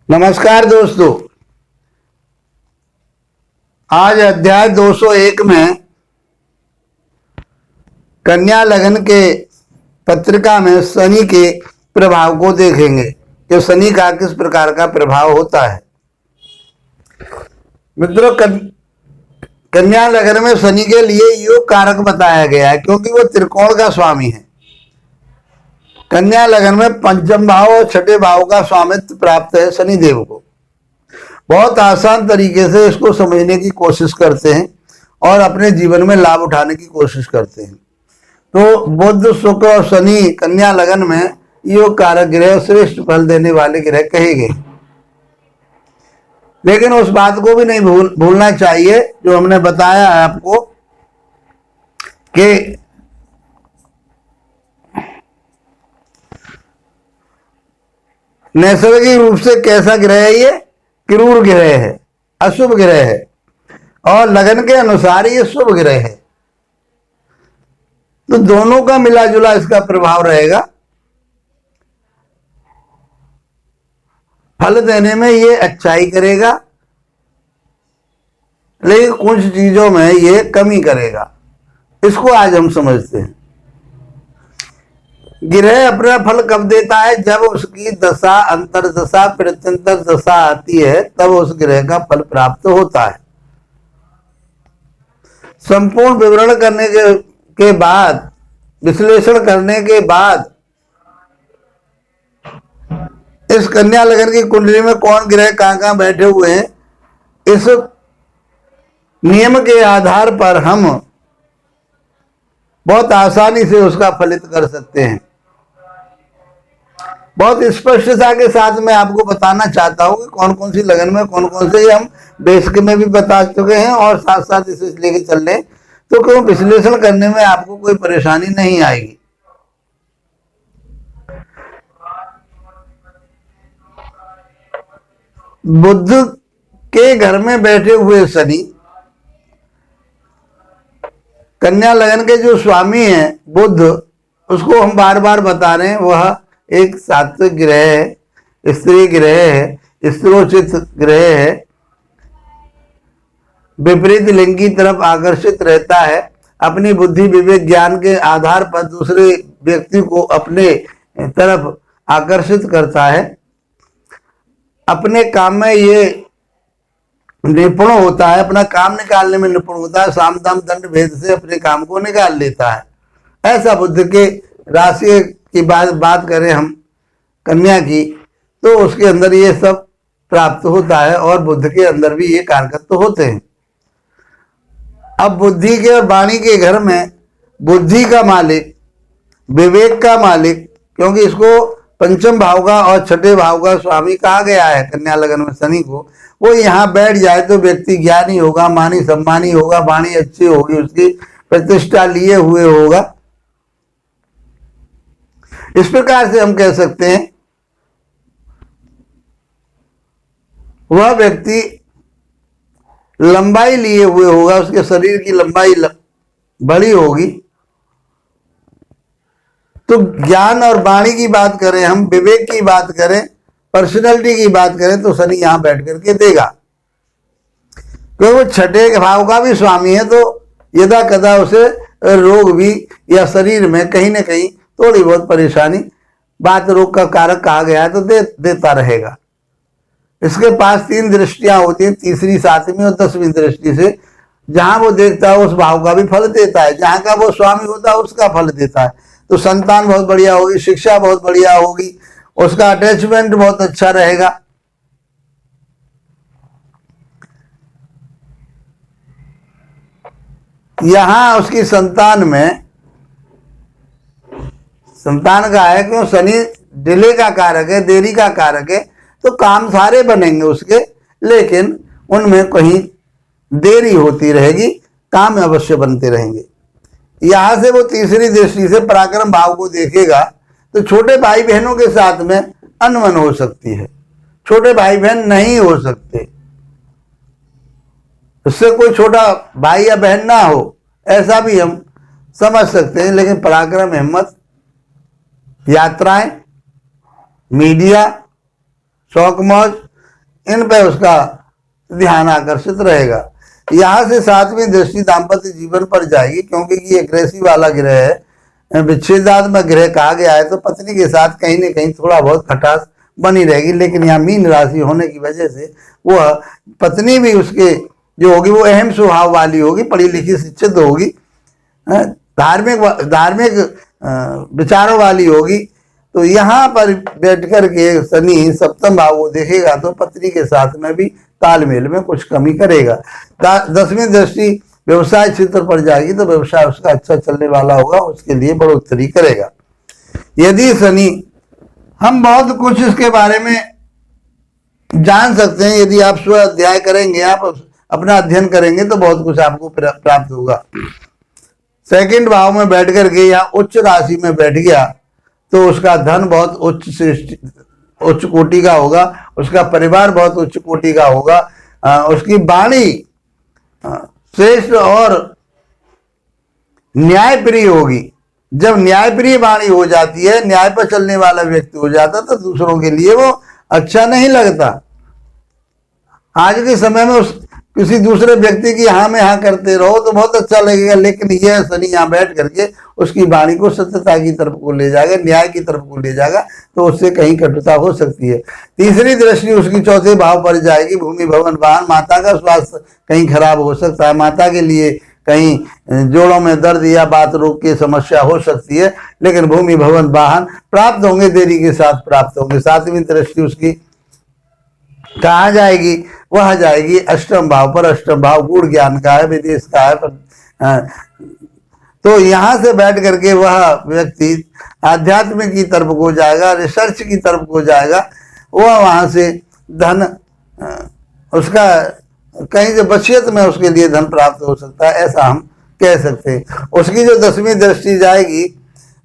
नमस्कार दोस्तों। आज अध्याय 201 में कन्या लगन के पत्रिका में शनि के प्रभाव को देखेंगे कि शनि का किस प्रकार का प्रभाव होता है। मित्रों, कन्या लगन में शनि के लिए योग कारक बताया गया है क्योंकि वो त्रिकोण का स्वामी है। कन्या लगन में पंचम भाव और छठे भाव का स्वामित्व प्राप्त है शनिदेव को। बहुत आसान तरीके से इसको समझने की कोशिश करते हैं और अपने जीवन में लाभ उठाने की कोशिश करते हैं। तो बुध, शुक्र और शनि कन्या लगन में योग कारक ग्रह, श्रेष्ठ फल देने वाले ग्रह कहे गए। लेकिन उस बात को भी नहीं भूलना चाहिए जो हमने बताया है आपको कि नैसर्गिक रूप से कैसा ग्रह है, ये क्रूर ग्रह है, अशुभ ग्रह है, और लगन के अनुसार ये शुभ ग्रह है। तो दोनों का मिला जुला इसका प्रभाव रहेगा। फल देने में ये अच्छाई करेगा, लेकिन कुछ चीजों में ये कमी करेगा। इसको आज हम समझते हैं। ग्रह अपना फल कब देता है? जब उसकी दशा, अंतरदशा, प्रत्यंतर दशा आती है, तब उस ग्रह का फल प्राप्त होता है। संपूर्ण विवरण करने के बाद, विश्लेषण करने के बाद इस कन्या लगन की कुंडली में कौन ग्रह कहां बैठे हुए हैं, इस नियम के आधार पर हम बहुत आसानी से उसका फलित कर सकते हैं। बहुत स्पष्टता के साथ मैं आपको बताना चाहता हूं कि कौन कौन सी लगन में कौन कौन से, हम बेसिक में भी बता चुके हैं और साथ साथ इसे लेके चल रहे, तो क्यों विश्लेषण करने में आपको कोई परेशानी नहीं आएगी। बुध के घर में बैठे हुए शनि कन्या लगन के जो स्वामी हैं बुध, उसको हम बार बार बता रहे हैं, वह एक सात्विक ग्रह है, स्त्री ग्रह है, स्त्रोचित ग्रह है, विपरीत लिंग की तरफ आकर्षित रहता है। अपनी बुद्धि, विवेक, ज्ञान के आधार पर दूसरे व्यक्ति को अपने तरफ आकर्षित करता है। अपने काम में ये निपुण होता है, अपना काम निकालने में निपुण होता है, साम दाम दंड भेद से अपने काम को निकाल लेता है। ऐसा बुध के राशि की बात करें हम कन्या की, तो उसके अंदर ये सब प्राप्त होता है और बुध के अंदर भी ये कारकत्व होते हैं। अब बुद्धि के और वाणी के घर में बुद्धि का मालिक, विवेक का मालिक, क्योंकि इसको पंचम भाव का और छठे भाव का स्वामी कहा गया है कन्या लगन में शनि को, वो यहाँ बैठ जाए तो व्यक्ति ज्ञानी होगा, मानी सम्मानी होगा, वाणी अच्छी होगी, उसकी प्रतिष्ठा लिए हुए होगा। इस प्रकार से हम कह सकते हैं वह व्यक्ति लंबाई लिए हुए होगा, उसके शरीर की लंबाई बड़ी होगी। तो ज्ञान और वाणी की बात करें, हम विवेक की बात करें, पर्सनैलिटी की बात करें, तो शनि यहां बैठ करके देगा। क्योंकि वो छठे भाव का भी स्वामी है, तो यदा कदा उसे रोग भी या शरीर में कहीं ना कहीं थोड़ी बहुत परेशानी, बात रोग का कारक कहा गया है, तो देता रहेगा। इसके पास 3 दृष्टियां होती हैं, तीसरी, 7वीं और 10वीं दृष्टि से। जहां वो देखता है उस भाव का भी फल देता है, जहां का वो स्वामी होता है उसका फल देता है। तो संतान बहुत बढ़िया होगी, शिक्षा बहुत बढ़िया होगी, उसका अटैचमेंट बहुत अच्छा रहेगा। यहां उसकी संतान में, संतान का है क्यों, शनि डिले का कारक है, देरी का कारक है, तो काम सारे बनेंगे उसके, लेकिन उनमें कहीं देरी होती रहेगी, काम अवश्य बनते रहेंगे। यहां से वो तीसरी दृष्टि से पराक्रम भाव को देखेगा, तो छोटे भाई बहनों के साथ में अनबन हो सकती है, छोटे भाई बहन नहीं हो सकते, उससे कोई छोटा भाई या बहन ना हो, ऐसा भी हम समझ सकते हैं। लेकिन पराक्रम, हिम्मत, यात्राएं, मीडिया, शौक मौज, इन पे उसका ध्यान आकर्षित रहेगा। यहाँ से 7वीं दृष्टि दाम्पत्य जीवन पर जाएगी, क्योंकि ये ग्रहसी वाला ग्रह है, विच्छेदात्मक ग्रह कहा गया है, तो पत्नी के साथ कहीं न कहीं थोड़ा बहुत खटास बनी रहेगी। लेकिन यहाँ मीन राशि होने की वजह से वह पत्नी भी उसके जो होगी वो अहम स्वभाव वाली होगी, पढ़ी लिखी शिक्षित होगी, धार्मिक विचारों वाली होगी। तो यहाँ पर बैठ कर के शनि सप्तम भाव को देखेगा तो पत्नी के साथ में भी तालमेल में कुछ कमी करेगा। 10वीं दृष्टि व्यवसाय क्षेत्र पर जाएगी तो व्यवसाय उसका अच्छा चलने वाला होगा, उसके लिए बढ़ोतरी करेगा। यदि शनि, हम बहुत कुछ इसके बारे में जान सकते हैं, यदि आप स्व अध्याय करेंगे, आप अपना अध्ययन करेंगे तो बहुत कुछ आपको प्राप्त होगा। 2nd भाव में बैठ करके या उच्च राशि में बैठ गया तो उसका धन बहुत उच्च कोटि का होगा, उसका परिवार बहुत उच्च कोटि का होगा, उसकी वाणी श्रेष्ठ और न्यायप्रिय होगी। जब न्यायप्रिय वाणी हो जाती है, न्याय पर चलने वाला व्यक्ति हो जाता तो दूसरों के लिए वो अच्छा नहीं लगता। आज के समय में किसी दूसरे व्यक्ति की हाँ में हाँ करते रहो तो बहुत अच्छा लगेगा, लेकिन यह शनि यहाँ बैठ करके उसकी वाणी को सत्यता की तरफ को ले जाएगा, न्याय की तरफ को ले जाएगा, तो उससे कहीं कटुता हो सकती है। 3री दृष्टि उसकी 4थे भाव पर जाएगी, भूमि भवन वाहन, माता का स्वास्थ्य कहीं खराब हो सकता है, माता के लिए कहीं जोड़ों में दर्द या बात रोग की समस्या हो सकती है, लेकिन भूमि भवन वाहन प्राप्त होंगे, देरी के साथ प्राप्त होंगे। 7वीं दृष्टि उसकी कहाँ जाएगी? वह जाएगी अष्टम भाव पर। अष्टम भाव गुण ज्ञान का है, विदेश का है। तो यहाँ से बैठ करके वह व्यक्ति आध्यात्म की तरफ को जाएगा, रिसर्च की तरफ को जाएगा। वह वहाँ से धन उसका कहीं से वसीयत में उसके लिए धन प्राप्त हो सकता है, ऐसा हम कह सकते हैं। उसकी जो 10वीं दृष्टि जाएगी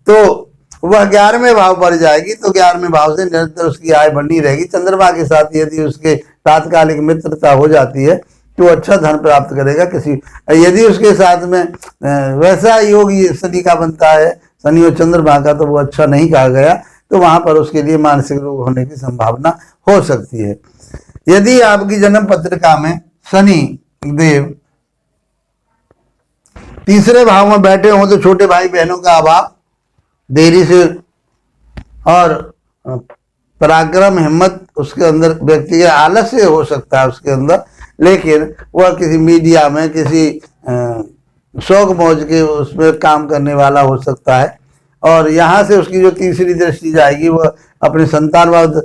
तो वह 11वें भाव पर जाएगी, तो 11वें भाव से निरंतर उसकी आय बढ़नी रहेगी। चंद्रमा के साथ यदि उसके तात्कालिक मित्रता हो जाती है तो अच्छा धन प्राप्त करेगा। यदि उसके साथ में वैसा योग शनि का बनता है, शनि और चंद्रमा का, तो वो अच्छा नहीं कहा गया, तो वहां पर उसके लिए मानसिक रोग होने की संभावना हो सकती है। यदि आपकी जन्म पत्रिका में शनि देव 3रे भाव में बैठे हों तो छोटे भाई बहनों का अभाव, देरी से और पराक्रम हिम्मत उसके अंदर, व्यक्ति के आलस्य हो सकता है उसके अंदर, लेकिन वह किसी मीडिया में किसी शौक मौज के उसमें काम करने वाला हो सकता है। और यहाँ से उसकी जो 3री दृष्टि जाएगी वह अपने संतानवाद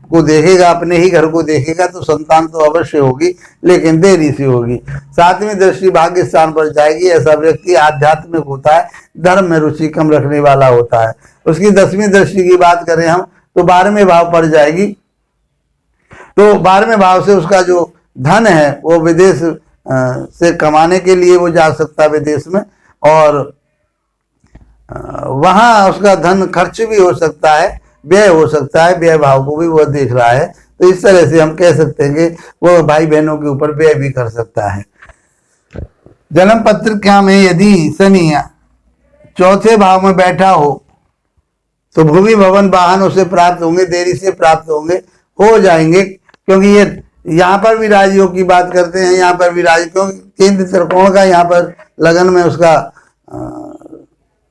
को देखेगा, अपने ही घर को देखेगा, तो संतान तो अवश्य होगी, लेकिन देरी से होगी। 7वीं दृष्टि भाग्य स्थान पर जाएगी। ऐसा व्यक्ति आध्यात्मिक होता है, धर्म में रुचि कम रखने वाला होता है। उसकी 10वीं दृष्टि की बात करें हम तो 12वें भाव पर जाएगी, तो 12वें भाव से उसका जो धन है वो विदेश से कमाने के लिए वो जा सकता है विदेश में, और वहाँ उसका धन खर्च भी हो सकता है, व्यय हो सकता है, व्यय भाव को भी वो देख रहा है। तो इस तरह से हम कह सकते हैं कि वो भाई बहनों के ऊपर व्यय भी कर सकता है। जन्म पत्रिका में यदि शनि 4थे भाव में बैठा हो तो भूमि भवन वाहन उसे प्राप्त होंगे, देरी से प्राप्त होंगे, हो जाएंगे, क्योंकि ये यहाँ पर भी राजयोग की बात करते हैं, यहाँ पर भी क्योंकि केंद्र त्रिकोण का यहाँ पर लगन में उसका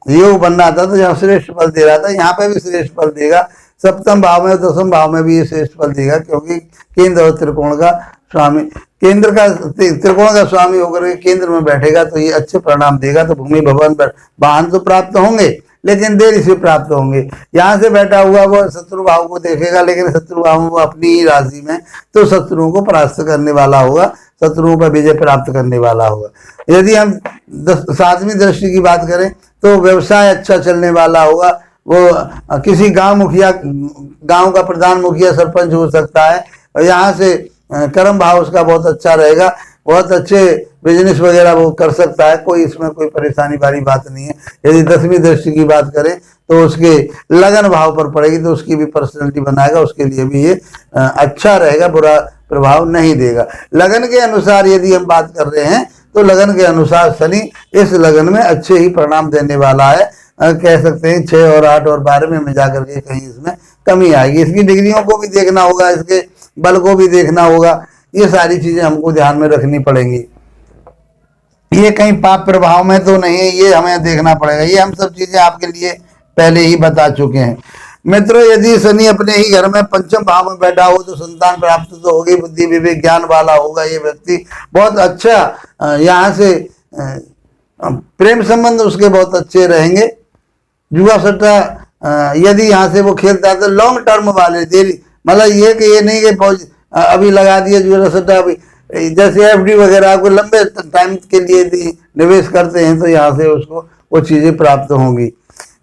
योग बन रहा था, तो यहाँ श्रेष्ठ फल दे रहा था, यहाँ पर भी श्रेष्ठ फल देगा। 7म भाव में 10म भाव में भी ये श्रेष्ठ फल देगा, क्योंकि केंद्र और त्रिकोण का स्वामी, केंद्र का त्रिकोण का स्वामी होकर केंद्र में बैठेगा तो ये अच्छे परिणाम देगा। तो भूमि भवन वाहन तो प्राप्त होंगे, लेकिन देरी से प्राप्त होंगे। यहाँ से बैठा हुआ वो शत्रु भाव को देखेगा, लेकिन शत्रु भाव में वो अपनी ही राशि में, तो शत्रुओं को परास्त करने वाला होगा, शत्रुओं पर विजय प्राप्त करने वाला होगा। यदि हम 7वीं दृष्टि की बात करें तो व्यवसाय अच्छा चलने वाला होगा। वो किसी गांव का प्रधान मुखिया सरपंच हो सकता है, और यहाँ से कर्म भाव उसका बहुत अच्छा रहेगा, बहुत अच्छे बिजनेस वगैरह वो कर सकता है, कोई इसमें कोई परेशानी वाली बात नहीं है। यदि 10वीं दृष्टि की बात करें तो उसके लगन भाव पर पड़ेगी, तो उसकी भी पर्सनैलिटी बनाएगा, उसके लिए भी ये अच्छा रहेगा, बुरा प्रभाव नहीं देगा। लगन के अनुसार यदि हम बात कर रहे हैं तो लगन के अनुसार शनि इस लगन में अच्छे ही परिणाम देने वाला है। कह सकते हैं 6 और 8 और 12वें में जाकर के कहीं इसमें कमी आएगी। इसकी डिग्रियों को भी देखना होगा, इसके बल को भी देखना होगा। ये सारी चीजें हमको ध्यान में रखनी पड़ेंगी। ये कहीं पाप प्रभाव में तो नहीं है, ये हमें देखना पड़ेगा। ये हम सब चीजें आपके लिए पहले ही बता चुके हैं। मित्रों, यदि शनि अपने ही घर में पंचम भाव में बैठा हो तो संतान प्राप्त तो होगी, बुद्धि विवेक ज्ञान वाला होगा ये व्यक्ति। बहुत अच्छा यहाँ से प्रेम संबंध उसके बहुत अच्छे रहेंगे। जुआ सट्टा यदि यहाँ से वो खेलता है तो लॉन्ग टर्म वाले देरी, मतलब ये कि ये नहीं कि अभी लगा दिया जुआ सट्टा, अभी जैसे एफडी वगैरह आपको लंबे टाइम के लिए निवेश करते हैं तो यहाँ से उसको वो चीजें प्राप्त होंगी।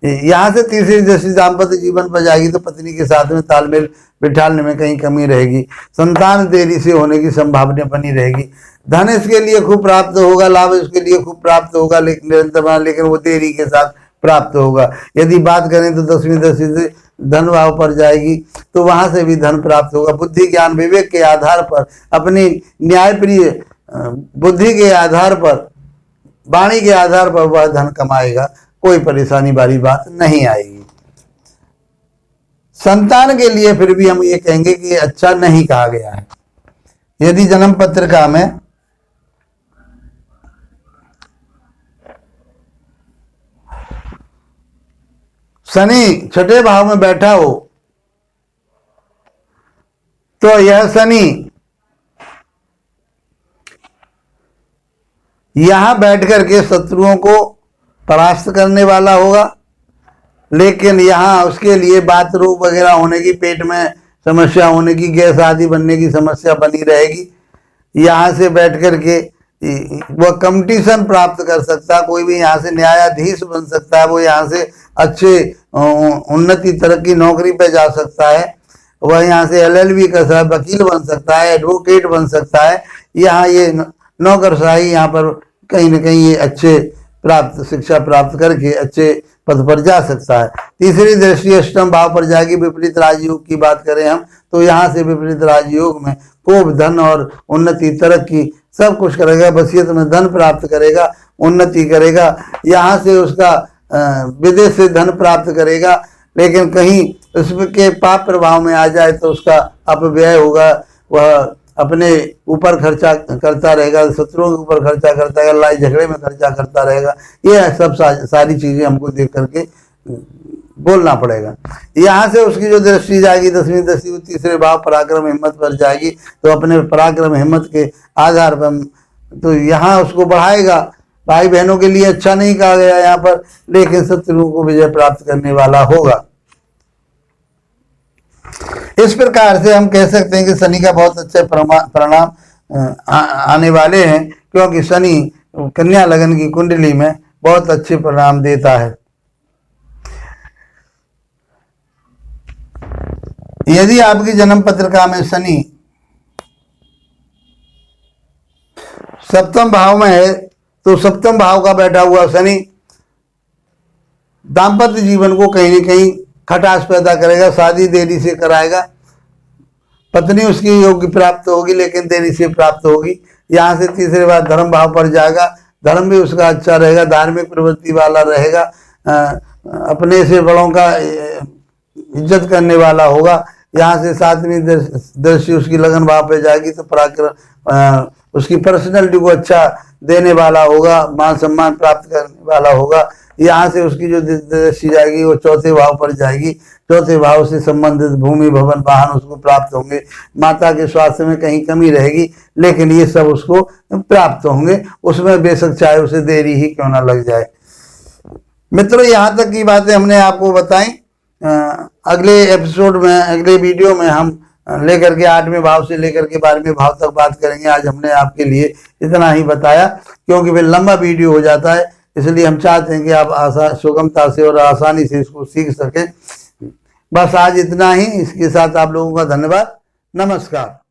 यहाँ से तीसरी दृष्टि दाम्पत्य जीवन पर जाएगी तो पत्नी के साथ में तालमेल बिठाने में कहीं कमी रहेगी। संतान देरी से होने की संभावना बनी रहेगी। धन इसके लिए खूब प्राप्त होगा, लाभ इसके लिए खूब प्राप्त होगा, लेकिन निरंतर, लेकिन वो देरी के साथ प्राप्त होगा। यदि बात करें तो 10वीं दृष्टि से धन भाव पर जाएगी तो वहां से भी धन प्राप्त होगा। बुद्धि ज्ञान विवेक के आधार पर, अपनी न्यायप्रिय बुद्धि के आधार पर, वाणी के आधार पर वह धन कमाएगा, कोई परेशानी वाली बात नहीं आएगी। संतान के लिए फिर भी हम ये कहेंगे कि अच्छा नहीं कहा गया है। यदि जन्म पत्रिका में शनि छठे भाव में बैठा हो तो यह शनि यहां बैठ करके शत्रुओं को परास्त करने वाला होगा, लेकिन यहाँ उसके लिए बात रोग वगैरह होने की, पेट में समस्या होने की, गैस आदि बनने की समस्या बनी रहेगी। यहाँ से बैठ करके वह कंपटीशन प्राप्त कर सकता है, कोई भी यहाँ से न्यायाधीश बन सकता है, वो यहाँ से अच्छे उन्नति तरक्की नौकरी पे जा सकता है, वह यहाँ से LLB कर सकता है, वकील बन सकता है, एडवोकेट बन सकता है। यहाँ ये नौकरशाही यहाँ पर कहीं न कहीं ये अच्छे प्राप्त शिक्षा प्राप्त करके अच्छे पद पर जा सकता है। तीसरी दृष्टि अष्टम भाव पर जाएगी। विपरीत राजयोग की बात करें हम तो यहाँ से विपरीत राजयोग में खूब धन और उन्नति तरक्की सब कुछ करेगा, वसीयत में धन प्राप्त करेगा, उन्नति करेगा। यहाँ से उसका विदेश से धन प्राप्त करेगा, लेकिन कहीं उसके पाप प्रभाव में आ जाए तो उसका अपव्यय होगा, वह अपने ऊपर खर्चा करता रहेगा, शत्रुओं के ऊपर खर्चा करता रहेगा, लड़ाई झगड़े में खर्चा करता रहेगा। ये सब सारी चीजें हमको देख करके बोलना पड़ेगा। यहाँ से उसकी जो दृष्टि जाएगी 10वीं दृष्टि तीसरे भाव पराक्रम हिम्मत पर जाएगी तो अपने पराक्रम हिम्मत के आधार पर तो यहाँ उसको बढ़ाएगा। भाई बहनों के लिए अच्छा नहीं कहा गया यहाँ पर, लेकिन शत्रुओं को विजय प्राप्त करने वाला होगा। इस प्रकार से हम कह सकते हैं कि शनि का बहुत अच्छे परिणाम आने वाले हैं, क्योंकि शनि कन्या लगन की कुंडली में बहुत अच्छे परिणाम देता है। यदि आपकी जन्म पत्रिका में शनि सप्तम भाव में है तो सप्तम भाव का बैठा हुआ शनि दाम्पत्य जीवन को कहीं न कहीं खटास पैदा करेगा, शादी देरी से कराएगा, पत्नी उसकी योग्य प्राप्त होगी लेकिन देरी से प्राप्त होगी। यहाँ से तीसरे बार धर्म भाव पर जाएगा, धर्म भी उसका अच्छा रहेगा, धार्मिक प्रवृत्ति वाला रहेगा, अपने से बड़ों का इज्जत करने वाला होगा। यहाँ से 7वीं दृष्टि उसकी लगन भाव पे जाएगी तो पराक्रम उसकी पर्सनैलिटी को अच्छा देने वाला होगा, मान सम्मान प्राप्त करने वाला होगा। यहाँ से उसकी जो दृष्टि जाएगी वो चौथे भाव पर जाएगी, चौथे भाव से संबंधित भूमि भवन वाहन उसको प्राप्त होंगे। माता के स्वास्थ्य में कहीं कमी रहेगी लेकिन ये सब उसको प्राप्त होंगे, उसमें बेशक चाहे उसे देरी ही क्यों ना लग जाए। मित्रों, यहाँ तक की बातें हमने आपको बताई। अगले एपिसोड में, अगले वीडियो में हम लेकर के 8वें भाव से लेकर के 12वें भाव तक बात करेंगे। आज हमने आपके लिए इतना ही बताया क्योंकि फिर लंबा वीडियो हो जाता है, इसलिए हम चाहते हैं कि आप सुगमता से और आसानी से इसको सीख सकें। बस आज इतना ही। इसके साथ आप लोगों का धन्यवाद। नमस्कार।